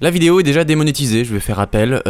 La vidéo est déjà démonétisée, je vais faire appel,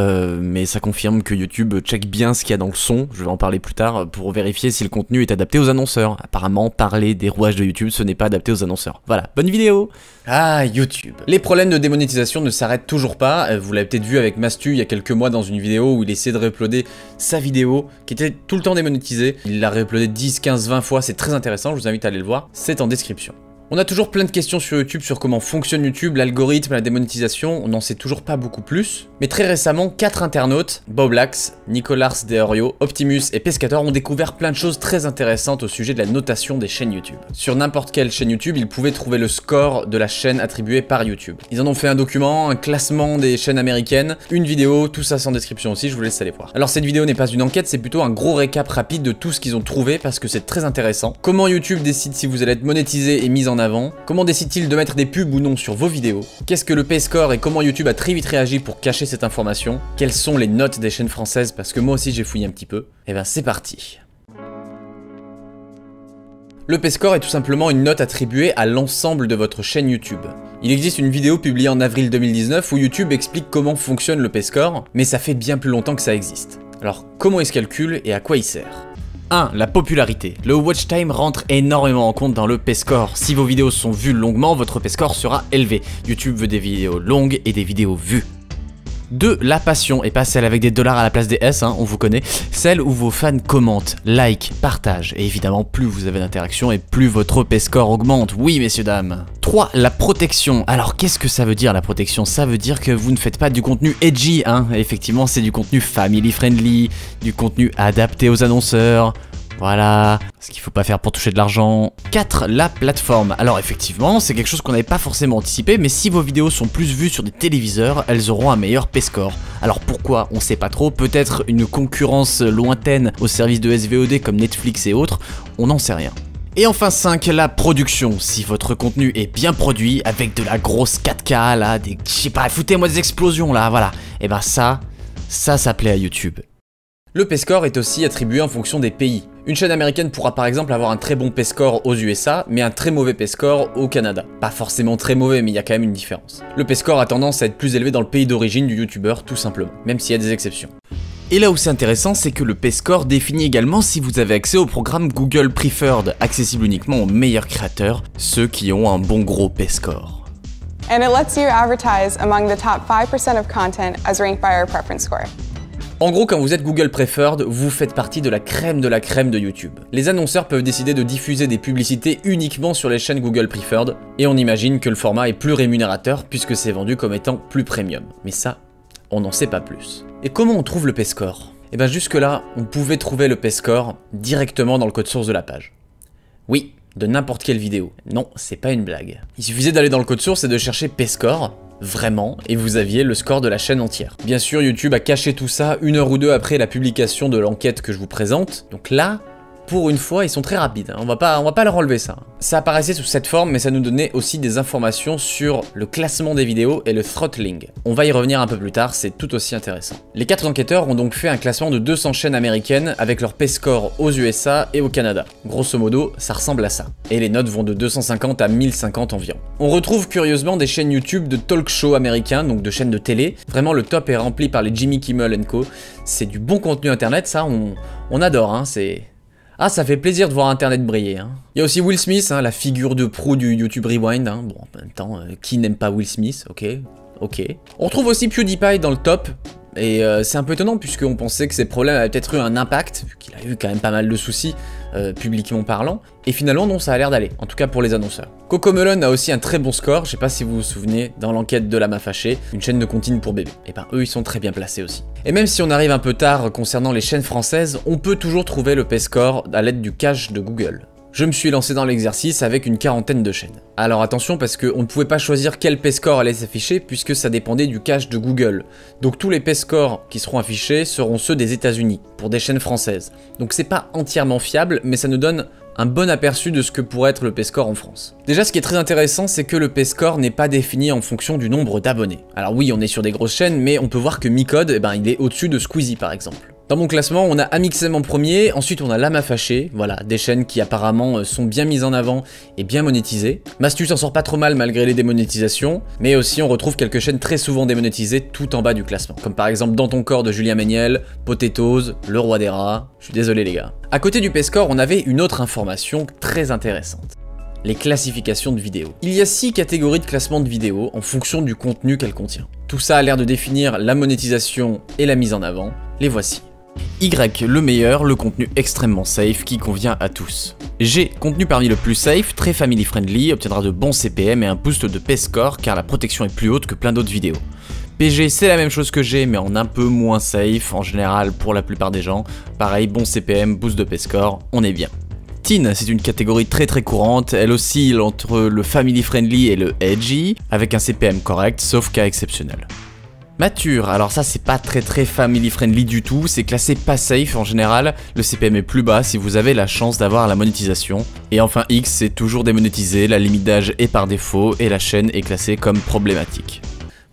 mais ça confirme que YouTube check bien ce qu'il y a dans le son, je vais en parler plus tard, pour vérifier si le contenu est adapté aux annonceurs. Apparemment, parler des rouages de YouTube, ce n'est pas adapté aux annonceurs. Voilà, bonne vidéo. Ah, YouTube. Les problèmes de démonétisation ne s'arrêtent toujours pas, vous l'avez peut-être vu avec Mastu il y a quelques mois dans une vidéo où il essayait de réuploader sa vidéo, qui était tout le temps démonétisée. Il l'a réuploadé 10, 15, 20 fois, c'est très intéressant, je vous invite à aller le voir, c'est en description. On a toujours plein de questions sur YouTube sur comment fonctionne YouTube, l'algorithme, la démonétisation, on n'en sait toujours pas beaucoup plus. Mais très récemment, 4 internautes, Boblax, Nicolars Deorio, Optimus et Pescator ont découvert plein de choses très intéressantes au sujet de la notation des chaînes YouTube. Sur n'importe quelle chaîne YouTube, ils pouvaient trouver le score de la chaîne attribuée par YouTube. Ils en ont fait un document, un classement des chaînes américaines, une vidéo, tout ça sans description aussi, je vous laisse aller voir. Alors cette vidéo n'est pas une enquête, c'est plutôt un gros récap rapide de tout ce qu'ils ont trouvé parce que c'est très intéressant. Comment YouTube décide si vous allez être monétisé et mis en avant? Comment décide-t-il de mettre des pubs ou non sur vos vidéos? Qu'est-ce que le P-Score et comment YouTube a très vite réagi pour cacher cette information? Quelles sont les notes des chaînes françaises? Parce que moi aussi j'ai fouillé un petit peu. Et ben c'est parti. Le P-Score est tout simplement une note attribuée à l'ensemble de votre chaîne YouTube. Il existe une vidéo publiée en avril 2019 où YouTube explique comment fonctionne le P-Score, mais ça fait bien plus longtemps que ça existe. Alors comment il se calcule et à quoi il sert? 1. La popularité. Le watch time rentre énormément en compte dans le P-Score. Si vos vidéos sont vues longuement, votre P-Score sera élevé. YouTube veut des vidéos longues et des vidéos vues. 2. La passion, et pas celle avec des dollars à la place des S, hein, on vous connaît. Celle où vos fans commentent, like, partagent. Et évidemment, plus vous avez d'interaction et plus votre P-Score augmente. Oui, messieurs, dames. 3. La protection. Alors, qu'est-ce que ça veut dire, la protection? Ça veut dire que vous ne faites pas du contenu edgy, hein. Effectivement, c'est du contenu family friendly, du contenu adapté aux annonceurs. Voilà, ce qu'il faut pas faire pour toucher de l'argent. 4. La plateforme. Alors effectivement, c'est quelque chose qu'on n'avait pas forcément anticipé, mais si vos vidéos sont plus vues sur des téléviseurs, elles auront un meilleur P-Score. Alors pourquoi? On sait pas trop, peut-être une concurrence lointaine aux services de SVOD comme Netflix et autres, on n'en sait rien. Et enfin 5, la production. Si votre contenu est bien produit, avec de la grosse 4K là, des... je sais pas, foutez-moi des explosions là, voilà. Et ben ça plaît à YouTube. Le P-Score est aussi attribué en fonction des pays. Une chaîne américaine pourra par exemple avoir un très bon P-Score aux USA, mais un très mauvais P-Score au Canada. Pas forcément très mauvais, mais il y a quand même une différence. Le P-Score a tendance à être plus élevé dans le pays d'origine du youtubeur, tout simplement, même s'il y a des exceptions. Et là où c'est intéressant, c'est que le P-Score définit également si vous avez accès au programme Google Preferred, accessible uniquement aux meilleurs créateurs, ceux qui ont un bon gros P-Score. And it lets you advertise among the top 5% of content as ranked by our preference score. En gros, quand vous êtes Google Preferred, vous faites partie de la crème de YouTube. Les annonceurs peuvent décider de diffuser des publicités uniquement sur les chaînes Google Preferred, et on imagine que le format est plus rémunérateur puisque c'est vendu comme étant plus premium. Mais ça, on n'en sait pas plus. Et comment on trouve le P-Score? Et bien jusque là, on pouvait trouver le P-Score directement dans le code source de la page. Oui, de n'importe quelle vidéo. Non, c'est pas une blague. Il suffisait d'aller dans le code source et de chercher P-Score, vraiment, et vous aviez le score de la chaîne entière. Bien sûr, YouTube a caché tout ça 1 heure ou 2 après la publication de l'enquête que je vous présente, donc là, pour une fois, ils sont très rapides, hein. On va pas leur enlever ça. Ça apparaissait sous cette forme, mais ça nous donnait aussi des informations sur le classement des vidéos et le throttling. On va y revenir un peu plus tard, c'est tout aussi intéressant. Les 4 enquêteurs ont donc fait un classement de 200 chaînes américaines avec leur P-Score aux USA et au Canada. Grosso modo, ça ressemble à ça. Et les notes vont de 250 à 1050 environ. On retrouve curieusement des chaînes YouTube de talk show américains, donc de chaînes de télé. Vraiment, le top est rempli par les Jimmy Kimmel & Co. C'est du bon contenu internet, ça, on adore, hein, c'est... Ah, ça fait plaisir de voir Internet briller, hein. Il y a aussi Will Smith, hein, la figure de proue du YouTube Rewind, hein. Bon, en même temps, qui n'aime pas Will Smith, ok. On retrouve aussi PewDiePie dans le top, et c'est un peu étonnant puisqu'on pensait que ses problèmes avaient peut-être eu un impact, vu qu'il a eu quand même pas mal de soucis, publiquement parlant, et finalement non, ça a l'air d'aller, en tout cas pour les annonceurs. CoComelon a aussi un très bon score, je sais pas si vous vous souvenez, dans l'enquête de la main fâchée, une chaîne de comptines pour bébés. Et ben eux ils sont très bien placés aussi. Et même si on arrive un peu tard concernant les chaînes françaises, on peut toujours trouver le P-Score à l'aide du cache de Google. Je me suis lancé dans l'exercice avec une 40aine de chaînes. Alors attention parce qu'on ne pouvait pas choisir quel P-Score allait s'afficher puisque ça dépendait du cache de Google. Donc tous les P-Scores qui seront affichés seront ceux des États-Unis, pour des chaînes françaises. Donc c'est pas entièrement fiable, mais ça nous donne un bon aperçu de ce que pourrait être le P-Score en France. Déjà, ce qui est très intéressant, c'est que le P-Score n'est pas défini en fonction du nombre d'abonnés. Alors oui, on est sur des grosses chaînes, mais on peut voir que Micode, il est au-dessus de Squeezie par exemple. Dans mon classement, on a Amixem en premier, ensuite on a Lama Fâché, voilà, des chaînes qui apparemment sont bien mises en avant et bien monétisées. Mastu s'en sort pas trop mal malgré les démonétisations, mais aussi on retrouve quelques chaînes très souvent démonétisées tout en bas du classement, comme par exemple Dans ton corps de Julien Méniel, Potatoes, Le Roi des Rats, je suis désolé les gars. À côté du P-Score, on avait une autre information très intéressante. Les classifications de vidéos. Il y a 6 catégories de classement de vidéos en fonction du contenu qu'elle contient. Tout ça a l'air de définir la monétisation et la mise en avant, les voici. Y, le meilleur, le contenu extrêmement safe qui convient à tous. G, contenu parmi le plus safe, très family friendly, obtiendra de bons CPM et un boost de P-Score car la protection est plus haute que plein d'autres vidéos. PG, c'est la même chose que G mais en un peu moins safe, en général pour la plupart des gens. Pareil, bon CPM, boost de P-Score, on est bien. Teen, c'est une catégorie très courante, elle oscille entre le family friendly et le edgy, avec un CPM correct, sauf cas exceptionnel. Mature, alors ça c'est pas très family friendly du tout, c'est classé pas safe en général, le CPM est plus bas si vous avez la chance d'avoir la monétisation. Et enfin X, c'est toujours démonétisé, la limite d'âge est par défaut et la chaîne est classée comme problématique.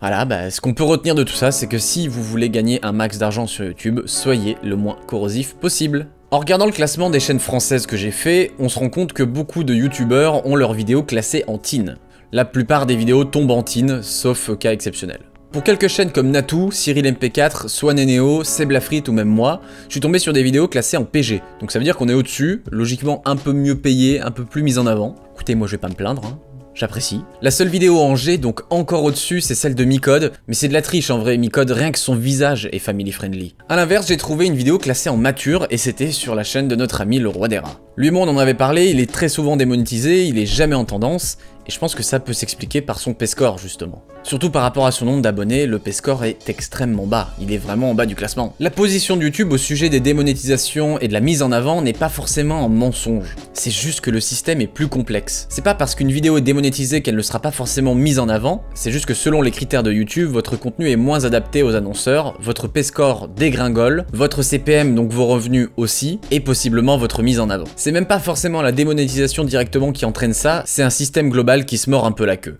Voilà, ce qu'on peut retenir de tout ça, c'est que si vous voulez gagner un max d'argent sur YouTube, soyez le moins corrosif possible. En regardant le classement des chaînes françaises que j'ai fait, on se rend compte que beaucoup de youtubeurs ont leurs vidéos classées en teen. La plupart des vidéos tombent en teen, sauf cas exceptionnel. Pour quelques chaînes comme Natou, Cyril MP4, Swaneneo, Seb Lafrite ou même moi, je suis tombé sur des vidéos classées en PG. Donc ça veut dire qu'on est au-dessus, logiquement un peu mieux payé, un peu plus mis en avant. Écoutez, moi je vais pas me plaindre, hein. J'apprécie. La seule vidéo en G, donc encore au-dessus, c'est celle de Micode, mais c'est de la triche en vrai, Micode, rien que son visage est family friendly. A l'inverse, j'ai trouvé une vidéo classée en mature, et c'était sur la chaîne de notre ami le Roi des Rats. Lui, on en avait parlé, il est très souvent démonétisé, il est jamais en tendance, et je pense que ça peut s'expliquer par son P-Score justement. Surtout par rapport à son nombre d'abonnés, le P-Score est extrêmement bas, il est vraiment en bas du classement. La position de YouTube au sujet des démonétisations et de la mise en avant n'est pas forcément un mensonge, c'est juste que le système est plus complexe. C'est pas parce qu'une vidéo est démonétisée qu'elle ne sera pas forcément mise en avant, c'est juste que selon les critères de YouTube, votre contenu est moins adapté aux annonceurs, votre P-Score dégringole, votre CPM donc vos revenus aussi, et possiblement votre mise en avant. C'est même pas forcément la démonétisation directement qui entraîne ça, c'est un système global qui se mord un peu la queue.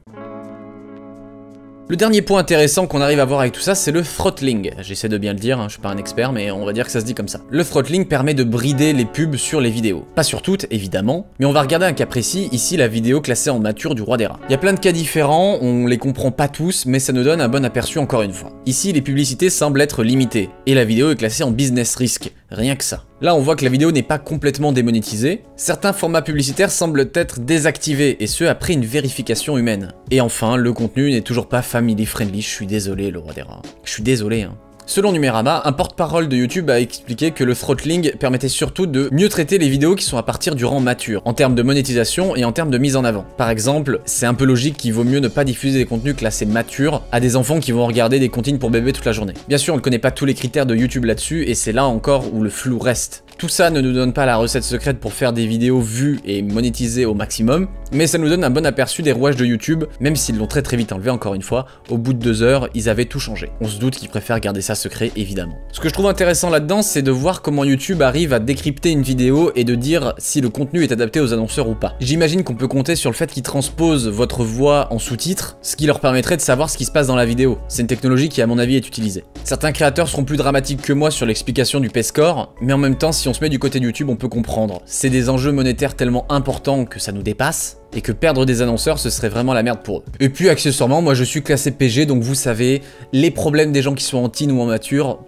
Le dernier point intéressant qu'on arrive à voir avec tout ça, c'est le throttling. J'essaie de bien le dire, hein, je suis pas un expert, mais on va dire que ça se dit comme ça. Le throttling permet de brider les pubs sur les vidéos. Pas sur toutes, évidemment, mais on va regarder un cas précis, ici la vidéo classée en mature du Roi des Rats. Il y a plein de cas différents, on les comprend pas tous, mais ça nous donne un bon aperçu encore une fois. Ici, les publicités semblent être limitées, et la vidéo est classée en business risk, rien que ça. Là, on voit que la vidéo n'est pas complètement démonétisée. Certains formats publicitaires semblent être désactivés, et ce après une vérification humaine. Et enfin, le contenu n'est toujours pas family friendly, je suis désolé le Roi des Rats. Je suis désolé, hein. Selon Numérama, un porte-parole de YouTube a expliqué que le throttling permettait surtout de mieux traiter les vidéos qui sont à partir du rang mature, en termes de monétisation et en termes de mise en avant. Par exemple, c'est un peu logique qu'il vaut mieux ne pas diffuser des contenus classés matures à des enfants qui vont regarder des comptines pour bébés toute la journée. Bien sûr, on ne connaît pas tous les critères de YouTube là-dessus, et c'est là encore où le flou reste. Tout ça ne nous donne pas la recette secrète pour faire des vidéos vues et monétisées au maximum, mais ça nous donne un bon aperçu des rouages de YouTube, même s'ils l'ont très vite enlevé encore une fois, au bout de 2 heures, ils avaient tout changé. On se doute qu'ils préfèrent garder ça secret, évidemment. Ce que je trouve intéressant là-dedans, c'est de voir comment YouTube arrive à décrypter une vidéo et de dire si le contenu est adapté aux annonceurs ou pas. J'imagine qu'on peut compter sur le fait qu'ils transposent votre voix en sous-titres, ce qui leur permettrait de savoir ce qui se passe dans la vidéo. C'est une technologie qui, à mon avis, est utilisée. Certains créateurs seront plus dramatiques que moi sur l'explication du P-Score, mais en même temps, si on se met du côté de YouTube, on peut comprendre. C'est des enjeux monétaires tellement importants que ça nous dépasse, et que perdre des annonceurs, ce serait vraiment la merde pour eux. Et puis, accessoirement, moi je suis classé PG, donc vous savez, les problèmes des gens qui sont en teen ou en mature,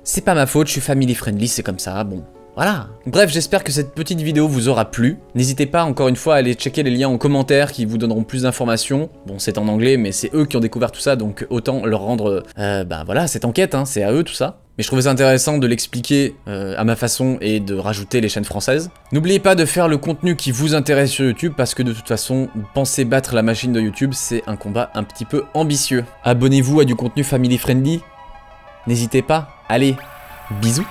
c'est pas ma faute, je suis family friendly, c'est comme ça, bon. Voilà. Bref, j'espère que cette petite vidéo vous aura plu. N'hésitez pas encore une fois à aller checker les liens en commentaire qui vous donneront plus d'informations. Bon, c'est en anglais, mais c'est eux qui ont découvert tout ça, donc autant leur rendre, voilà, cette enquête, hein, c'est à eux tout ça. Mais je trouvais ça intéressant de l'expliquer à ma façon et de rajouter les chaînes françaises. N'oubliez pas de faire le contenu qui vous intéresse sur YouTube, parce que de toute façon, penser battre la machine de YouTube, c'est un combat un petit peu ambitieux. Abonnez-vous à du contenu family friendly. N'hésitez pas. Allez, bisous.